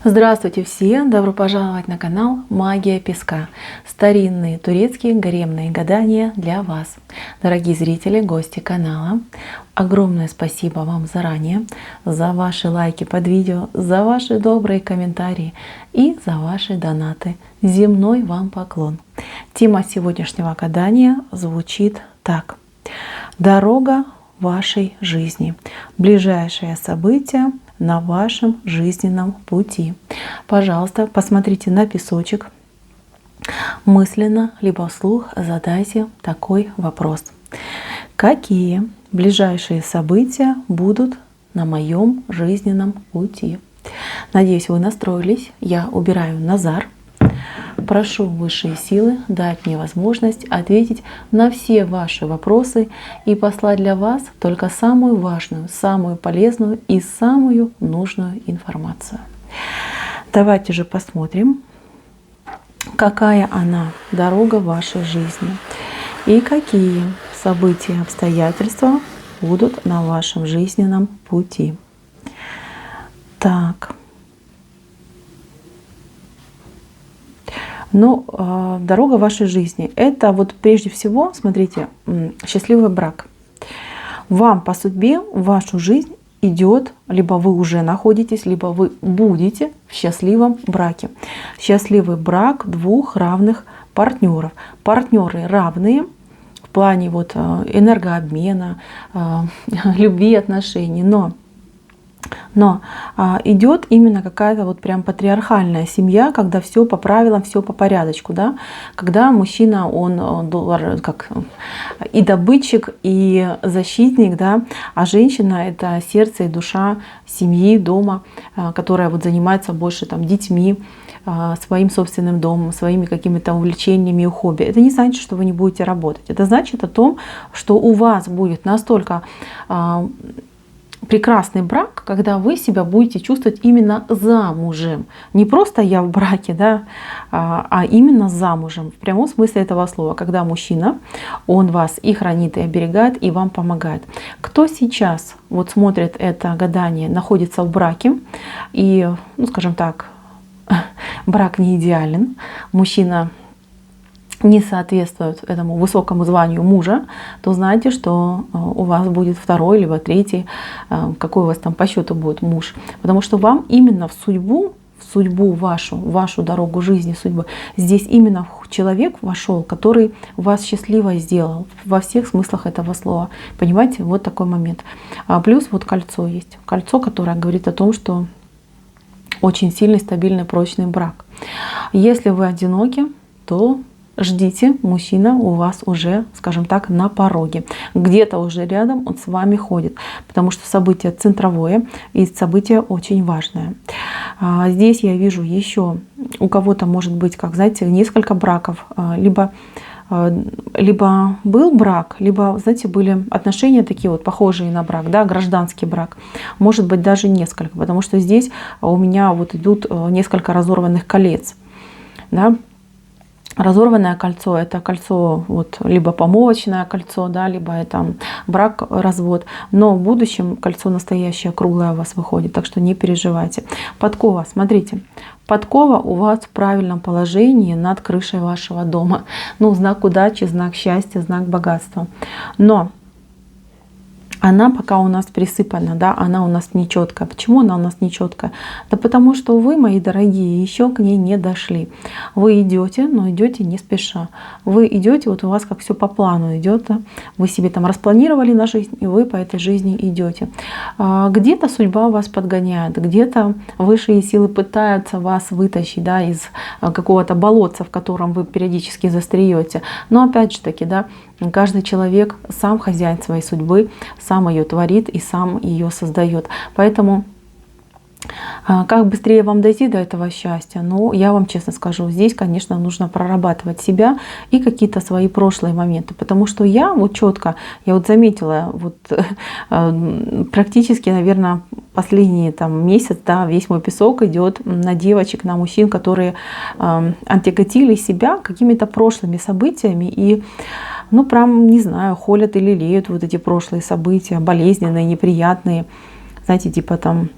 Здравствуйте все! Добро пожаловать на канал Магия Песка. Старинные турецкие гаремные гадания для вас. Дорогие зрители, гости канала, огромное спасибо вам заранее за ваши лайки под видео, за ваши добрые комментарии и за ваши донаты. Земной вам поклон. Тема сегодняшнего гадания звучит так. Дорога вашей жизни. Ближайшее событие на вашем жизненном пути. Пожалуйста, посмотрите на песочек. Мысленно, либо вслух задайте такой вопрос. Какие ближайшие события будут на моем жизненном пути? Надеюсь, вы настроились. Я убираю Назар. Прошу высшие силы дать мне возможность ответить на все ваши вопросы и послать для вас только самую важную, самую полезную и самую нужную информацию. Давайте же посмотрим, какая она дорога вашей жизни и какие события и обстоятельства будут на вашем жизненном пути. Так. Но дорога вашей жизни — это вот прежде всего, смотрите, счастливый брак. Вам по судьбе в вашу жизнь идет, либо вы уже находитесь, либо вы будете в счастливом браке. Счастливый брак двух равных партнеров. Партнеры равные в плане вот энергообмена, любви, отношений, но идет именно какая-то вот прям патриархальная семья, когда все по правилам, все по порядочку, да? Когда мужчина, он как и добытчик, и защитник, да? А женщина — это сердце и душа семьи, дома, которая вот занимается больше там детьми, своим собственным домом, своими какими-то увлечениями и хобби. Это не значит, что вы не будете работать. Это значит о том, что у вас будет настолько прекрасный брак, когда вы себя будете чувствовать именно замужем. Не просто я в браке, да, а именно замужем. В прямом смысле этого слова. Когда мужчина, он вас и хранит, и оберегает, и вам помогает. Кто сейчас вот смотрит это гадание, находится в браке, и, ну, скажем так, брак не идеален, мужчина не соответствует этому высокому званию мужа, то знайте, что у вас будет второй либо третий, какой у вас там по счету будет муж. Потому что вам именно в судьбу вашу дорогу жизни, судьбу, здесь именно человек вошел, который вас счастливо сделал во всех смыслах этого слова. Понимаете, вот такой момент. Плюс вот кольцо есть. Кольцо, которое говорит о том, что очень сильный, стабильный, прочный брак. Если вы одиноки, то ждите, мужчина у вас уже, скажем так, на пороге. Где-то уже рядом он с вами ходит. Потому что событие центровое и событие очень важное. Здесь я вижу еще у кого-то может быть, как знаете, несколько браков. Либо был брак, либо, знаете, были отношения такие вот похожие на брак, да, гражданский брак. Может быть даже несколько. Потому что здесь у меня вот идут несколько разорванных колец. Да. Разорванное кольцо — это кольцо вот либо помолвочное кольцо, да, либо это брак, развод. Но в будущем кольцо настоящее, круглое у вас выходит, так что не переживайте. Подкова, смотрите, подкова у вас в правильном положении над крышей вашего дома. Ну, знак удачи, знак счастья, знак богатства. Но она пока у нас присыпана, да, она у нас нечеткая. Почему она у нас нечеткая? Да потому что вы, мои дорогие, еще к ней не дошли. Вы идете, но идете не спеша. Вы идете, вот у вас как все по плану идет. Да? Вы себе там распланировали на жизнь, и вы по этой жизни идете. Где-то судьба вас подгоняет, где-то высшие силы пытаются вас вытащить, да, из какого-то болотца, в котором вы периодически застреете. Но опять же таки, да, каждый человек сам хозяин своей судьбы, сам ее творит и сам ее создает. Поэтому как быстрее вам дойти до этого счастья? Ну, я вам честно скажу, здесь, конечно, нужно прорабатывать себя и какие-то свои прошлые моменты. Потому что я вот четко, я вот заметила, вот практически, наверное, последний там месяц, да, весь мой песок идет на девочек, на мужчин, которые отяготили себя какими-то прошлыми событиями и, ну, прям, не знаю, холят или лелеют вот эти прошлые события, болезненные, неприятные, знаете, типа там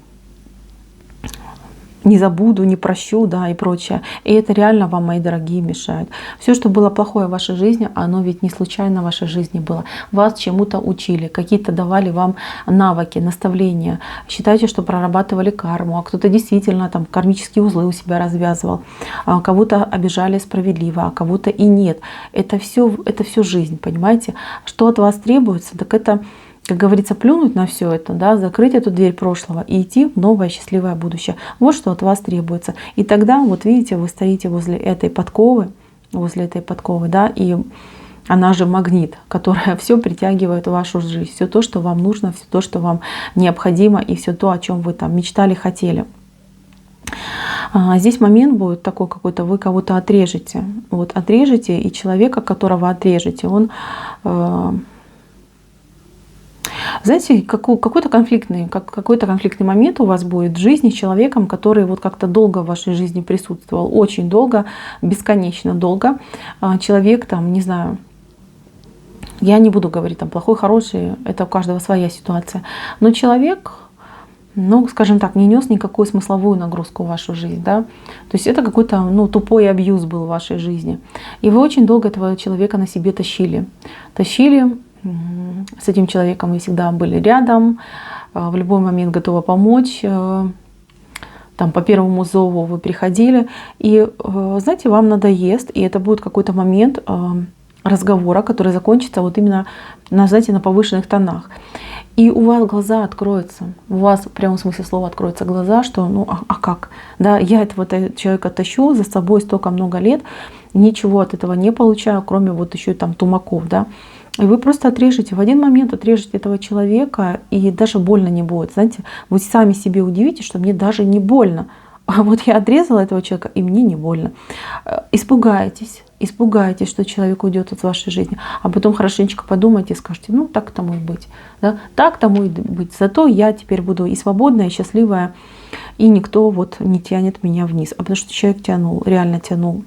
не забуду, не прощу, да, и прочее. И это реально вам, мои дорогие, мешает. Все, что было плохое в вашей жизни, оно ведь не случайно в вашей жизни было. Вас чему-то учили, какие-то давали вам навыки, наставления. Считайте, что прорабатывали карму, а кто-то действительно там кармические узлы у себя развязывал, а кого-то обижали справедливо, а кого-то и нет. Это все жизнь, понимаете? Что от вас требуется, так это, как говорится, плюнуть на все это, да, закрыть эту дверь прошлого и идти в новое счастливое будущее. Вот что от вас требуется. И тогда, вот видите, вы стоите возле этой подковы, да, и она же магнит, которая все притягивает в вашу жизнь. Все то, что вам нужно, все то, что вам необходимо, и все то, о чем вы там мечтали, хотели. Здесь момент будет такой какой-то, вы кого-то отрежете. Вот отрежете, и человека, которого отрежете, он... Знаете, какой-то конфликтный момент у вас будет в жизни с человеком, который вот как-то долго в вашей жизни присутствовал, очень долго, бесконечно долго. Человек там, не знаю, я не буду говорить там плохой, хороший, это у каждого своя ситуация, но человек, ну, скажем так, не нес никакую смысловую нагрузку в вашу жизнь, да, то есть это какой-то, ну, тупой абьюз был в вашей жизни, и вы очень долго этого человека на себе тащили. С этим человеком вы всегда были рядом, в любой момент готовы помочь, там, по первому зову вы приходили. И, знаете, вам надоест, и это будет какой-то момент разговора, который закончится вот именно, знаете, на повышенных тонах. И у вас глаза откроются, у вас в прямом смысле слова откроются глаза, что ну а как? Да, я этого человека тащу за собой столько много лет, ничего от этого не получаю, кроме вот еще там тумаков, да. И вы просто отрежете, в один момент отрежете этого человека, и даже больно не будет. Знаете, вы сами себе удивитесь, что мне даже не больно. А вот я отрезала этого человека, и мне не больно. Испугаетесь, что человек уйдет из вашей жизни. А потом хорошенечко подумайте и скажете, ну так тому и быть. Да? Так тому и быть. Зато я теперь буду и свободная, и счастливая, и никто вот не тянет меня вниз. А потому что человек тянул, реально тянул.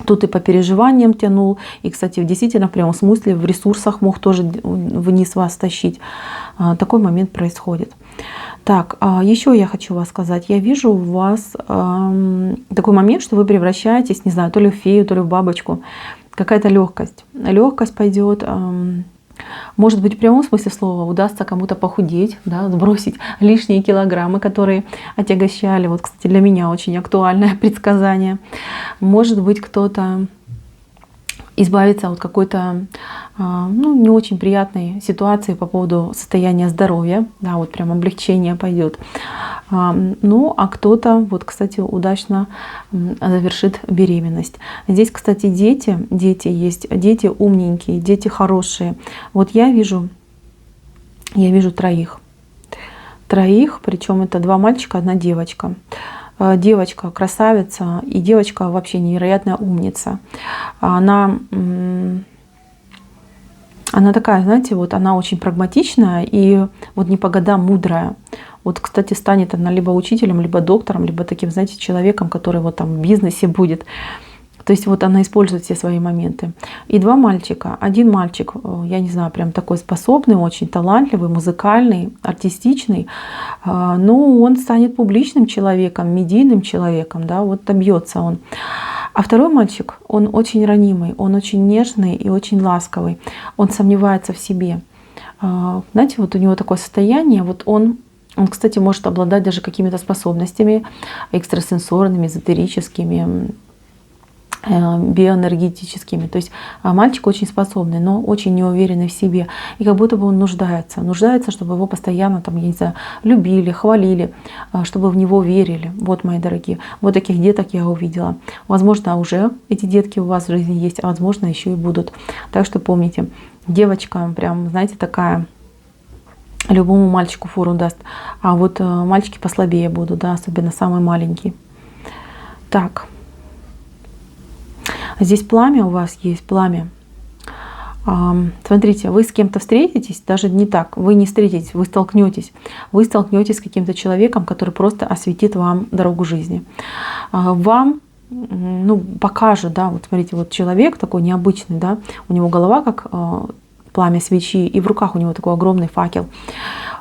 Тут и по переживаниям тянул, и, кстати, действительно, в прямом смысле, в ресурсах мог тоже вниз вас тащить. Такой момент происходит. Так, еще я хочу вас сказать, я вижу у вас такой момент, что вы превращаетесь, не знаю, то ли в фею, то ли в бабочку. Какая-то легкость. Легкость пойдет. Может быть, в прямом смысле слова удастся кому-то похудеть, да, сбросить лишние килограммы, которые отягощали. Вот, кстати, для меня очень актуальное предсказание. Может быть, кто-то избавиться от какой-то ну, не очень приятной ситуации по поводу состояния здоровья. Да, вот прям облегчение пойдет. Ну, а кто-то, вот, кстати, удачно завершит беременность. Здесь, кстати, дети есть, дети умненькие, дети хорошие. Вот я вижу троих. Причем это 2 мальчика, 1 девочка. Девочка красавица, и девочка вообще невероятная умница. Она такая, знаете, вот она очень прагматичная и вот не по годам мудрая. Вот, кстати, станет она либо учителем, либо доктором, либо таким, знаете, человеком, который вот там в бизнесе будет. То есть вот она использует все свои моменты. И 2 мальчика. 1 мальчик, я не знаю, прям такой способный, очень талантливый, музыкальный, артистичный. Но он станет публичным человеком, медийным человеком, да, вот добьется он. А 2 мальчик, он очень ранимый, он очень нежный и очень ласковый. Он сомневается в себе. Знаете, вот у него такое состояние, вот он, кстати, может обладать даже какими-то способностями экстрасенсорными, эзотерическими, биоэнергетическими. То есть мальчик очень способный, но очень неуверенный в себе. И как будто бы он нуждается, чтобы его постоянно там, я не знаю, любили, хвалили, чтобы в него верили. Вот, мои дорогие, вот таких деток я увидела. Возможно, уже эти детки у вас в жизни есть, а возможно, еще и будут. Так что помните, девочка прям, знаете, такая, любому мальчику фору даст. А вот мальчики послабее будут, да, особенно самый маленький. Так. Здесь пламя у вас есть, пламя. Смотрите, вы с кем-то встретитесь, даже не так, вы не встретитесь, вы столкнетесь. Вы столкнетесь с каким-то человеком, который просто осветит вам дорогу жизни. Вам, ну, покажет, да, вот смотрите, вот человек такой необычный, да, у него голова как пламя свечи, и в руках у него такой огромный факел.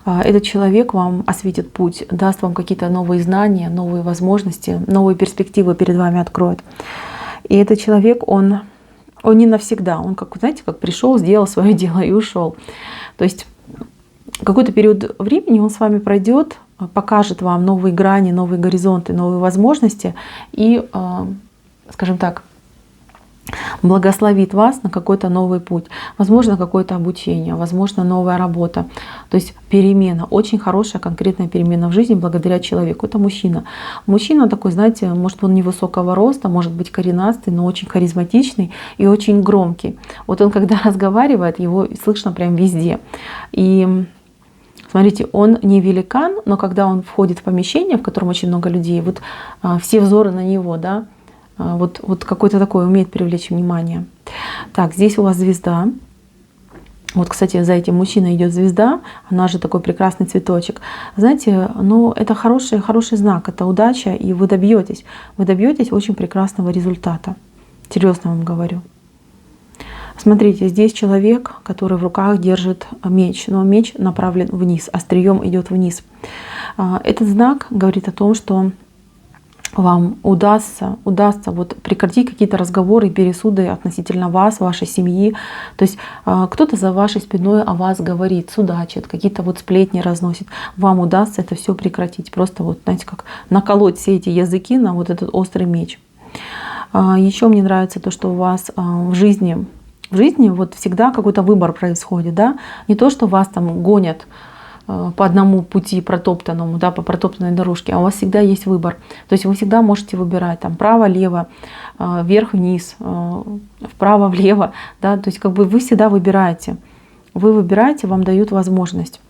Этот человек вам осветит путь, даст вам какие-то новые знания, новые возможности, новые перспективы перед вами откроет. И этот человек, он не навсегда, он, как, знаете, как пришел, сделал свое дело и ушел. То есть какой-то период времени он с вами пройдет, покажет вам новые грани, новые горизонты, новые возможности и, скажем так, благословит вас на какой-то новый путь, возможно, какое-то обучение, возможно, новая работа. То есть перемена, очень хорошая конкретная перемена в жизни благодаря человеку. Это мужчина. Мужчина такой, знаете, может, он невысокого роста, может быть коренастый, но очень харизматичный и очень громкий. Вот он, когда разговаривает, его слышно прям везде. И смотрите, он не великан, но когда он входит в помещение, в котором очень много людей, вот все взоры на него, да, вот какой-то такой умеет привлечь внимание. Так, здесь у вас звезда. Вот, кстати, за этим мужчиной идет звезда, она же такой прекрасный цветочек. Знаете, ну это хороший знак, это удача, и вы добьетесь очень прекрасного результата. Серьезно вам говорю. Смотрите, здесь человек, который в руках держит меч, но меч направлен вниз, острием идет вниз. Этот знак говорит о том, что вам удастся вот прекратить какие-то разговоры и пересуды относительно вас, вашей семьи. То есть кто-то за вашей спиной о вас говорит, судачит, какие-то вот сплетни разносит. Вам удастся это все прекратить. Просто вот, знаете, как наколоть все эти языки на вот этот острый меч. Еще мне нравится то, что у вас в жизни вот всегда какой-то выбор происходит, да? Не то, что вас там гонят по одному пути протоптанному, да, по протоптанной дорожке, а у вас всегда есть выбор. То есть вы всегда можете выбирать там право-лево, вверх-вниз, вправо-влево, да, то есть как бы вы всегда выбираете. Вы выбираете, вам дают возможность.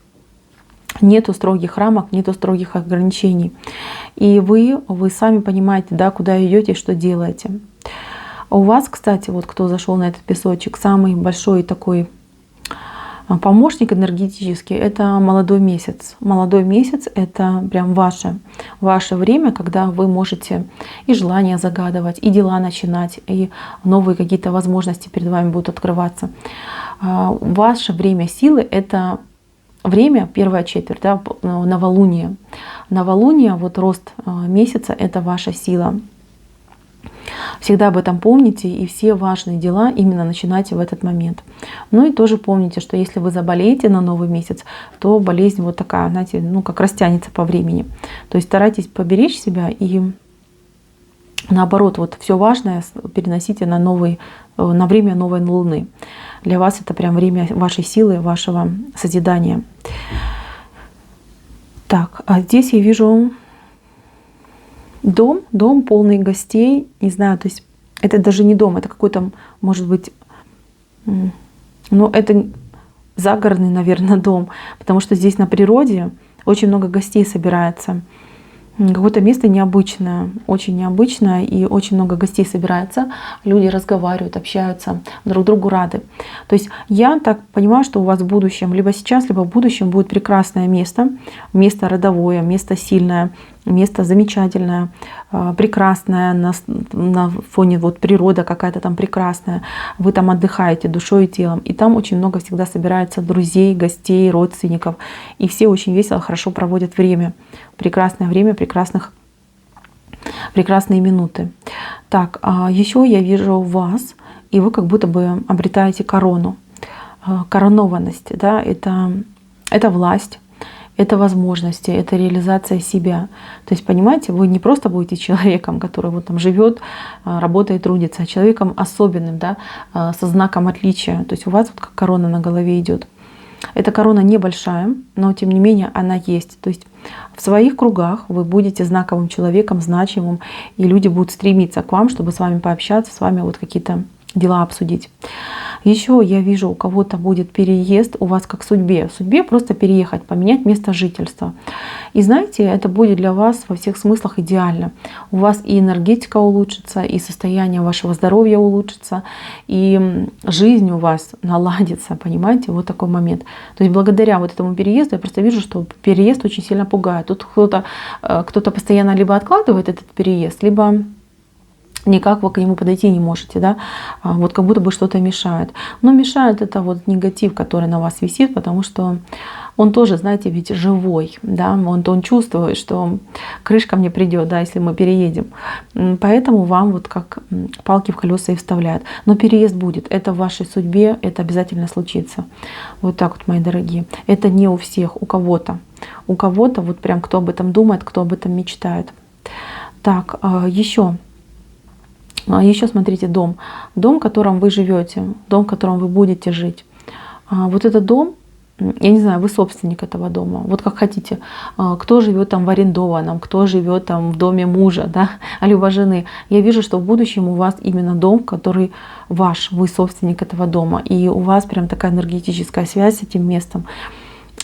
Нету строгих рамок, нету строгих ограничений. И вы сами понимаете, да, куда идете и что делаете. А у вас, кстати, вот кто зашел на этот песочек, самый большой такой помощник энергетический — это молодой месяц. Молодой месяц — это прям ваше время, когда вы можете и желания загадывать, и дела начинать, и новые какие-то возможности перед вами будут открываться. Ваше время силы — это время, первая четверть, да, новолуние. Новолуние, вот рост месяца — это ваша сила. Всегда об этом помните, и все важные дела именно начинайте в этот момент. Ну и тоже помните, что если вы заболеете на новый месяц, то болезнь вот такая, знаете, ну как растянется по времени. То есть старайтесь поберечь себя и наоборот, вот все важное переносите на время новой луны. Для вас это прям время вашей силы, вашего созидания. Так, а здесь я вижу дом полный гостей, не знаю, то есть это даже не дом, это какой-то, может быть, ну это загородный, наверное, дом, потому что здесь на природе очень много гостей собирается. Какое-то место необычное, очень необычное, и очень много гостей собирается, люди разговаривают, общаются, друг другу рады. То есть я так понимаю, что у вас в будущем, либо сейчас, либо в будущем будет прекрасное место родовое, место сильное, место замечательное, прекрасное, на фоне вот природа какая-то там прекрасная. Вы там отдыхаете душой и телом, и там очень много всегда собирается друзей, гостей, родственников, и все очень весело, хорошо проводят время. Прекрасное время, прекрасные минуты. Так, еще я вижу вас, и вы как будто бы обретаете корону. Коронованность, да, это власть, это возможности, это реализация себя. То есть, понимаете, вы не просто будете человеком, который вот там живет, работает, трудится, а человеком особенным, да, со знаком отличия. То есть у вас вот как корона на голове идет. Эта корона небольшая, но тем не менее она есть. То есть в своих кругах вы будете знаковым человеком, значимым, и люди будут стремиться к вам, чтобы с вами пообщаться, с вами вот какие-то дела обсудить. Еще я вижу, у кого-то будет переезд, у вас как в судьбе. В судьбе просто переехать, поменять место жительства. И знаете, это будет для вас во всех смыслах идеально. У вас и энергетика улучшится, и состояние вашего здоровья улучшится, и жизнь у вас наладится, понимаете, вот такой момент. То есть благодаря вот этому переезду я просто вижу, что переезд очень сильно пугает. Тут кто-то постоянно либо откладывает этот переезд, либо никак вы к нему подойти не можете, да, вот как будто бы что-то мешает. Но мешает это вот негатив, который на вас висит, потому что он тоже, знаете, ведь живой, да, он чувствует, что крышка мне придет, да, если мы переедем. Поэтому вам вот как палки в колеса и вставляют. Но переезд будет, это в вашей судьбе, это обязательно случится. Вот так вот, мои дорогие. Это не у всех, у кого-то. У кого-то вот прям кто об этом думает, кто об этом мечтает. Так, еще смотрите, дом, в котором вы живете, дом, в котором вы будете жить. Вот этот дом, я не знаю, вы собственник этого дома, вот как хотите. Кто живет там в арендованном, кто живет там в доме мужа, да, либо жены. Я вижу, что в будущем у вас именно дом, который ваш, вы собственник этого дома. И у вас прям такая энергетическая связь с этим местом.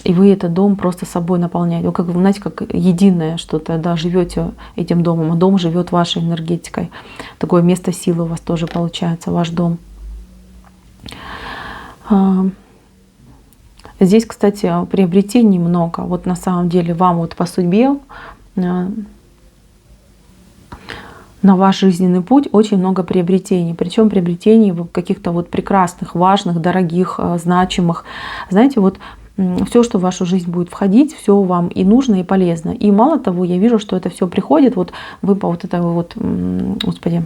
И вы этот дом просто собой наполняете. Вы, как, знаете, как единое что-то, да, живете этим домом, а дом живет вашей энергетикой. Такое место силы у вас тоже получается, ваш дом. Здесь, кстати, приобретений много. Вот на самом деле вам вот по судьбе на ваш жизненный путь очень много приобретений. Причем приобретений каких-то вот прекрасных, важных, дорогих, значимых. Знаете, вот все, что в вашу жизнь будет входить, все вам и нужно, и полезно. И мало того, я вижу, что это все приходит, вот вы по вот этой вот, господи,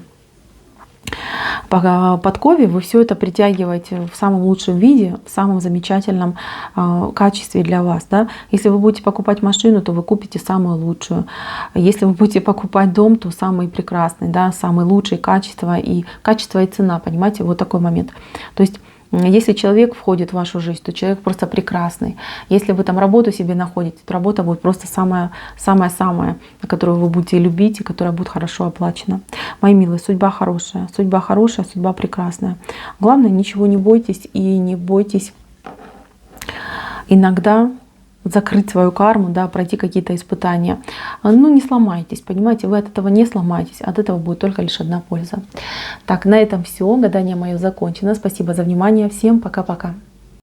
по подкове вы все это притягиваете в самом лучшем виде, в самом замечательном качестве для вас. Да? Если вы будете покупать машину, то вы купите самую лучшую. Если вы будете покупать дом, то самый прекрасный, да, самый лучший качество и цена, понимаете, вот такой момент. То есть если человек входит в вашу жизнь, то человек просто прекрасный. Если вы там работу себе находите, то работа будет просто самая-самая, которую вы будете любить и которая будет хорошо оплачена. Мои милые, судьба хорошая, судьба прекрасная. Главное, ничего не бойтесь и не бойтесь иногда закрыть свою карму, да, пройти какие-то испытания. Ну, не сломайтесь, понимаете, вы от этого не сломаетесь, от этого будет только лишь одна польза. Так, на этом все, гадание мое закончено. Спасибо за внимание, всем пока-пока.